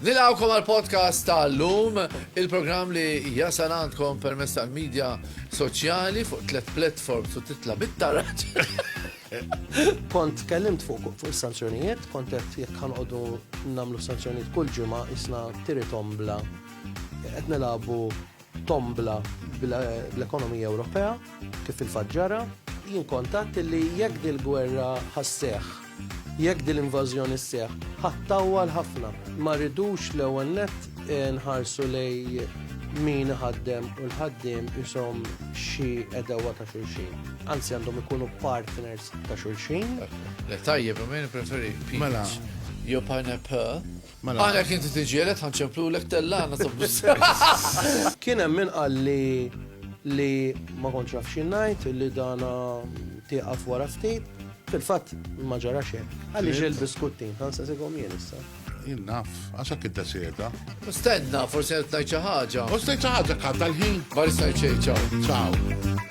Nilgħawkom għal-podcast tal-lum, il-program li jasal għandkom permess tal-medja soċjali fuq 3 platforms u titla bit-taraġ. Kont kellimt fuq sanzjonijiet, kont qed jekk ħanqodu nagħmlu sanzjonijiet kull ġimgħa isna tiri tombla, qed nilagħbu tombla bl-ekonomija Ewropea kif il-faġġara. Jien kontatt li jekk dil-gwerra ħasseħ, jekk dil-invażjoni sseħ, ħattawwal ħafna. Ma rridux l-ewwel nett nħarsu lej min ħaddem u l-ħaddiem jisom xi edewa ta' xulxin. Anzi għandhom ikunu partners ta' xulxin. Tajjeb, ma preferi Mela. Jo pineapple. Mela. Għalek inti tiġielet ħanċemplu l-ek tellana tabbus. Kien hemm min qal li ma kontx naf xi ngħid li dana tieqaf wara ftit. Fil-fatt ma ġara xejn. Għaliex il-biskuttin, ħansa segom jien issa. Jien naf, għaxa kidda sieta. Stenna, forse għet najċa ħagġa. U stajċa ħagġa kadda l-ħin. Baris najċa, ciao. Ciao.